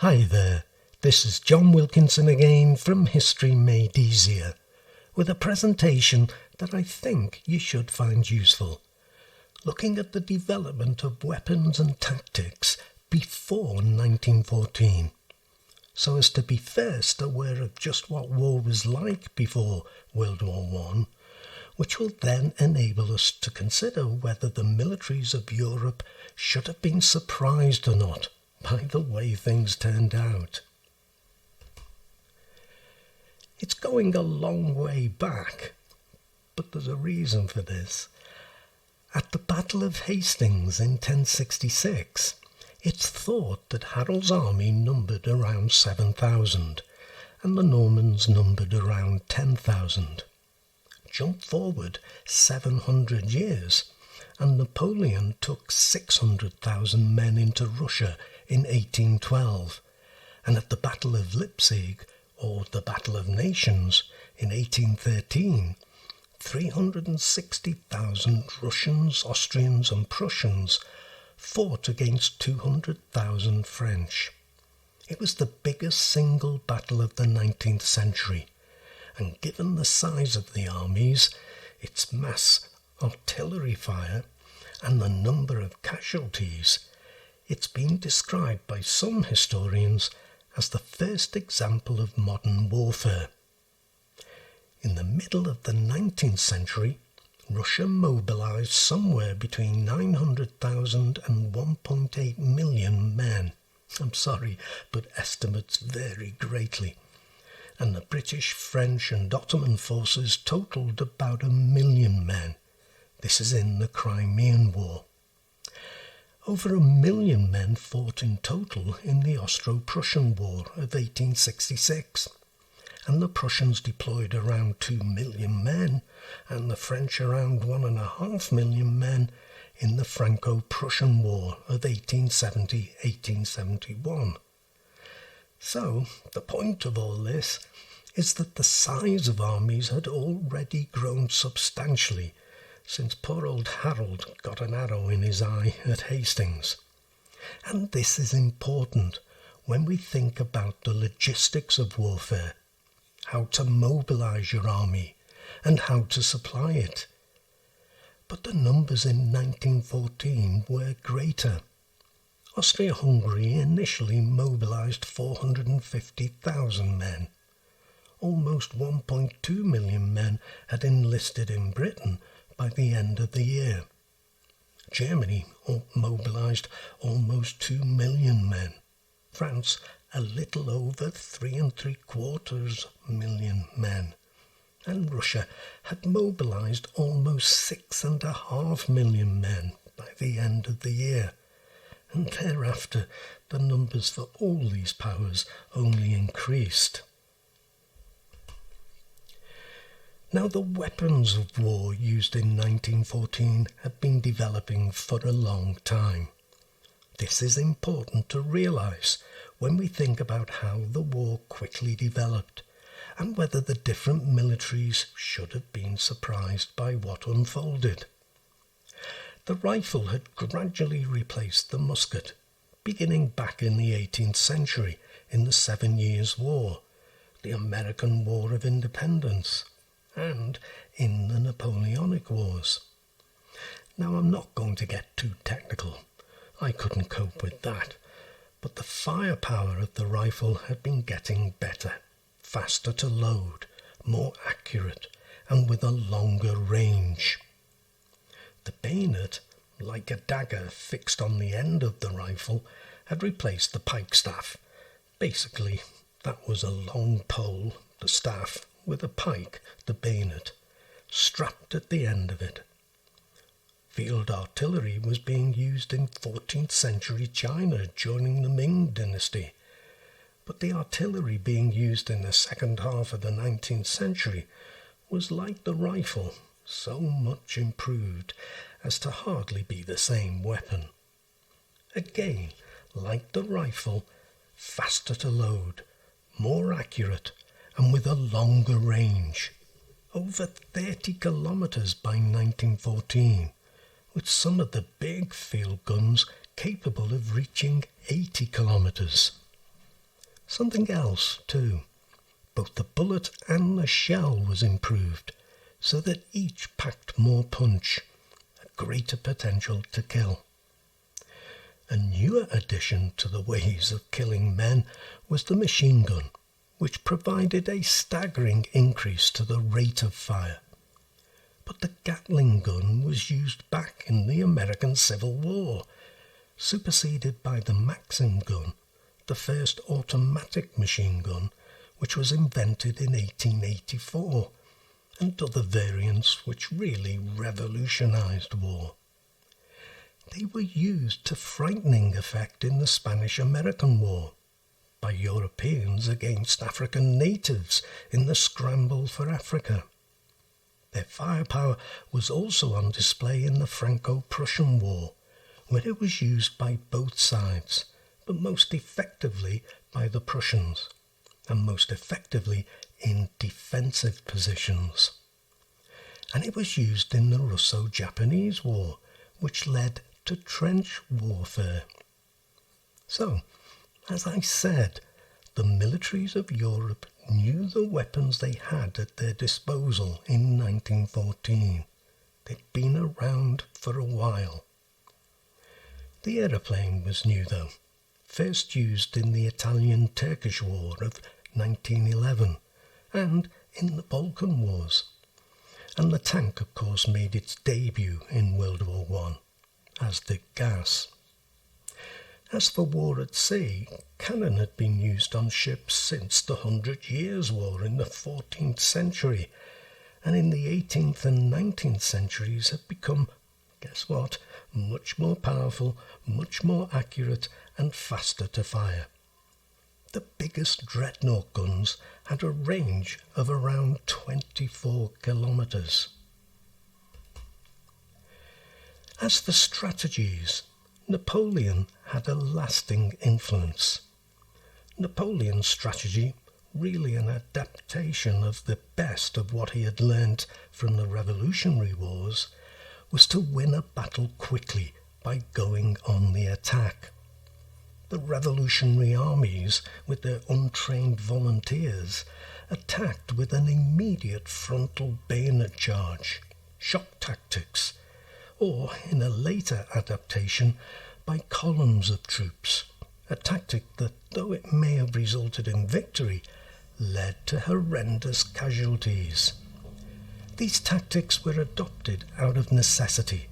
Hi there, this is John Wilkinson again from History Made Easier, with a presentation that I think you should find useful, looking at the development of weapons and tactics before 1914, so as to be first aware of just what war was like before World War I, which will then enable us to consider whether the militaries of Europe should have been surprised or not by the way things turned out. It's going a long way back, but there's a reason for this. At the Battle of Hastings in 1066, it's thought that Harold's army numbered around 7,000 and the Normans numbered around 10,000. Jump forward 700 years, and Napoleon took 600,000 men into Russia in 1812, and at the Battle of Leipzig, or the Battle of Nations, in 1813, 360,000 Russians, Austrians and Prussians fought against 200,000 French. It was the biggest single battle of the 19th century, and given the size of the armies, its mass artillery fire, and the number of casualties, it's been described by some historians as the first example of modern warfare. In the middle of the 19th century, Russia mobilized somewhere between 900,000 and 1.8 million men. I'm sorry, but estimates vary greatly. And the British, French and Ottoman forces totaled about 1 million men. This is in the Crimean War. Over 1 million men fought in total in the Austro-Prussian War of 1866, and the Prussians deployed around 2 million men, and the French around 1.5 million men in the Franco-Prussian War of 1870-1871. So, the point of all this is that the size of armies had already grown substantially since poor old Harold got an arrow in his eye at Hastings. And this is important when we think about the logistics of warfare, how to mobilise your army and how to supply it. But the numbers in 1914 were greater. Austria-Hungary initially mobilised 450,000 men. Almost 1.2 million men had enlisted in Britain by the end of the year. Germany mobilised almost 2 million men. France a little over 3.75 million men. And Russia had mobilised almost 6.5 million men by the end of the year. And thereafter the numbers for all these powers only increased. Now, the weapons of war used in 1914 had been developing for a long time. This is important to realise when we think about how the war quickly developed and whether the different militaries should have been surprised by what unfolded. The rifle had gradually replaced the musket, beginning back in the 18th century in the 7 Years' War, the American War of Independence, and in the Napoleonic Wars. Now, I'm not going to get too technical. I couldn't cope with that. But the firepower of the rifle had been getting better, faster to load, more accurate, and with a longer range. The bayonet, like a dagger fixed on the end of the rifle, had replaced the pikestaff. Basically, that was a long pole, the staff, with a pike, the bayonet, strapped at the end of it. Field artillery was being used in 14th century China during the Ming dynasty, but the artillery being used in the second half of the 19th century was like the rifle, so much improved as to hardly be the same weapon. Again, like the rifle, faster to load, more accurate, and with a longer range, over 30 kilometres by 1914, with some of the big field guns capable of reaching 80 kilometres. Something else, too. Both the bullet and the shell was improved, so that each packed more punch, a greater potential to kill. A newer addition to the ways of killing men was the machine gun, which provided a staggering increase to the rate of fire. But the Gatling gun was used back in the American Civil War, superseded by the Maxim gun, the first automatic machine gun, which was invented in 1884, and other variants which really revolutionized war. They were used to frightening effect in the Spanish-American War, by Europeans against African natives in the scramble for Africa. Their firepower was also on display in the Franco-Prussian War, where it was used by both sides, but most effectively by the Prussians, and most effectively in defensive positions. And it was used in the Russo-Japanese War, which led to trench warfare. So, as I said, the militaries of Europe knew the weapons they had at their disposal in 1914. They'd been around for a while. The aeroplane was new though, first used in the Italian-Turkish War of 1911 and in the Balkan Wars. And the tank, of course, made its debut in World War I, as did gas. As for war at sea, cannon had been used on ships since the 100 Years' War in the 14th century, and in the 18th and 19th centuries had become, guess what, much more powerful, much more accurate and faster to fire. The biggest dreadnought guns had a range of around 24 kilometres. As for strategies, Napoleon had a lasting influence. Napoleon's strategy, really an adaptation of the best of what he had learnt from the Revolutionary Wars, was to win a battle quickly by going on the attack. The revolutionary armies, with their untrained volunteers, attacked with an immediate frontal bayonet charge, shock tactics, or, in a later adaptation, by columns of troops, a tactic that, though it may have resulted in victory, led to horrendous casualties. These tactics were adopted out of necessity.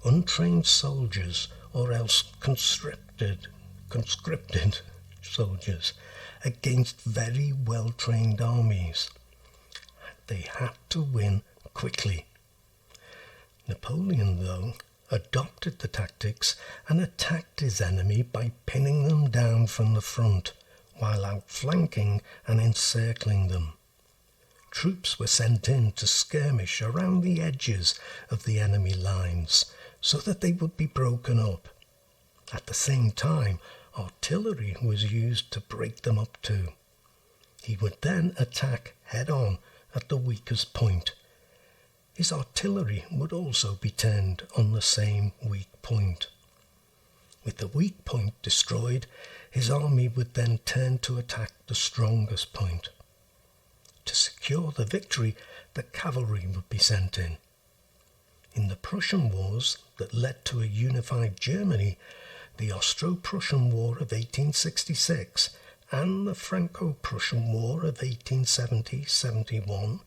Untrained soldiers, or else conscripted soldiers, against very well-trained armies. They had to win quickly. Napoleon, though, adopted the tactics and attacked his enemy by pinning them down from the front, while outflanking and encircling them. Troops were sent in to skirmish around the edges of the enemy lines, so that they would be broken up. At the same time, artillery was used to break them up too. He would then attack head-on at the weakest point. His artillery would also be turned on the same weak point. With the weak point destroyed, his army would then turn to attack the strongest point. To secure the victory, the cavalry would be sent in. In the Prussian Wars that led to a unified Germany, the Austro-Prussian War of 1866 and the Franco-Prussian War of 1870-71,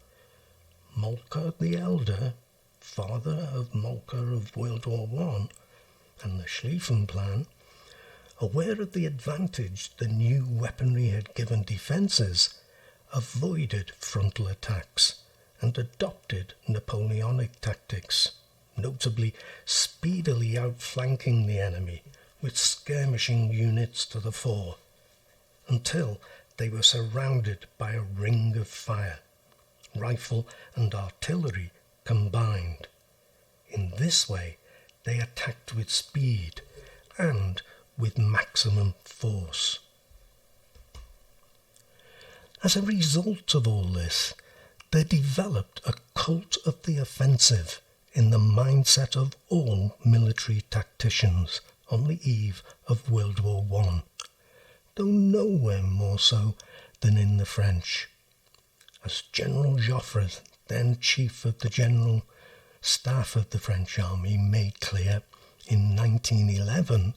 Moltke the Elder, father of Moltke of World War I, and the Schlieffen Plan, aware of the advantage the new weaponry had given defences, avoided frontal attacks and adopted Napoleonic tactics, notably speedily outflanking the enemy with skirmishing units to the fore, until they were surrounded by a ring of fire, rifle and artillery combined. In this way, they attacked with speed and with maximum force. As a result of all this, there developed a cult of the offensive in the mindset of all military tacticians on the eve of World War I. though nowhere more so than in the French. As General Joffre, then Chief of the General Staff of the French Army, made clear in 1911,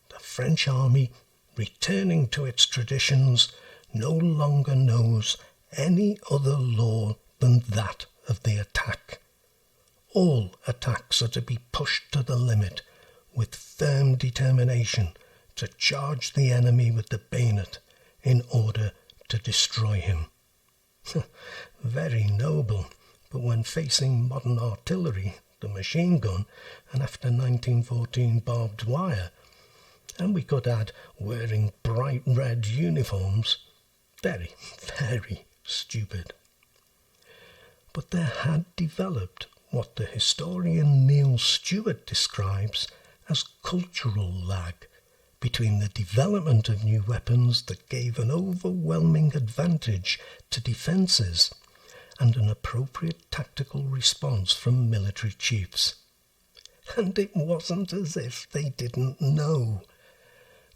the French Army, returning to its traditions, no longer knows any other law than that of the attack. All attacks are to be pushed to the limit with firm determination to charge the enemy with the bayonet in order to destroy him. Very noble, but when facing modern artillery, the machine gun, and after 1914 barbed wire, and we could add wearing bright red uniforms, very, very stupid. But there had developed what the historian Neil Stewart describes as cultural lag between the development of new weapons that gave an overwhelming advantage to defences and an appropriate tactical response from military chiefs. And it wasn't as if they didn't know.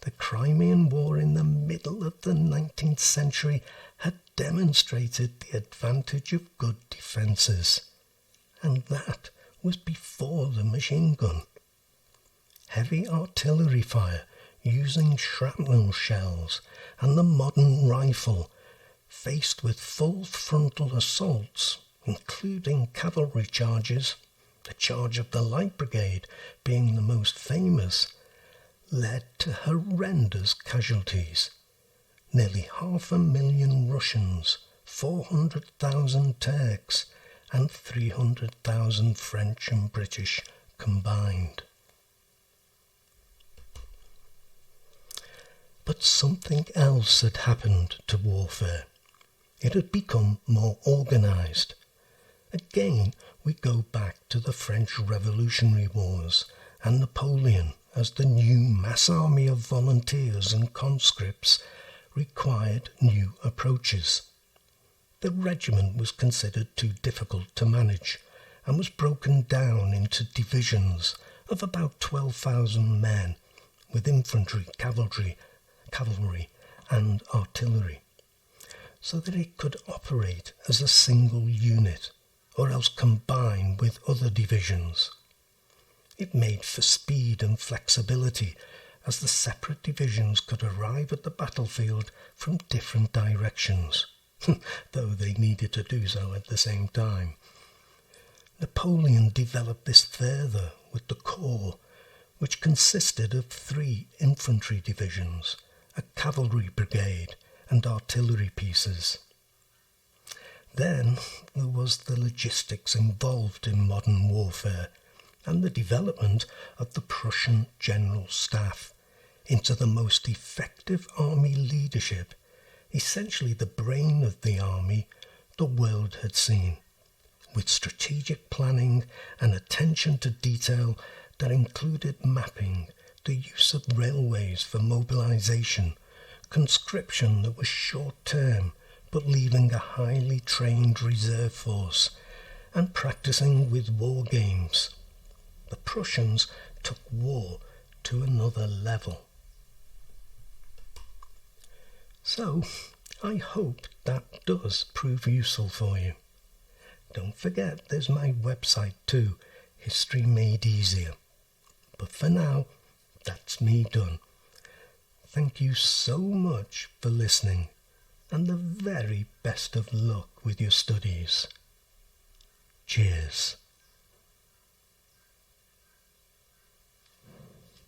The Crimean War in the middle of the 19th century had demonstrated the advantage of good defences, and that was before the machine gun. Heavy artillery fire using shrapnel shells and the modern rifle, faced with full frontal assaults, including cavalry charges, the charge of the Light Brigade being the most famous, led to horrendous casualties. Nearly 500,000 Russians, 400,000 Turks, and 300,000 French and British combined. But something else had happened to warfare. It had become more organised. Again, we go back to the French Revolutionary Wars and Napoleon as the new mass army of volunteers and conscripts required new approaches. The regiment was considered too difficult to manage and was broken down into divisions of about 12,000 men with infantry, cavalry and artillery, so that it could operate as a single unit or else combine with other divisions. It made for speed and flexibility, as the separate divisions could arrive at the battlefield from different directions, though they needed to do so at the same time. Napoleon developed this further with the Corps, which consisted of 3 infantry divisions, a cavalry brigade, and artillery pieces. Then there was the logistics involved in modern warfare and the development of the Prussian General Staff into the most effective army leadership, essentially the brain of the army the world had seen, with strategic planning and attention to detail that included mapping, the use of railways for mobilisation, conscription that was short-term but leaving a highly trained reserve force, and practising with war games. The Prussians took war to another level. So, I hope that does prove useful for you. Don't forget there's my website too, History Made Easier. But for now, that's me done. Thank you so much for listening, and the very best of luck with your studies. Cheers.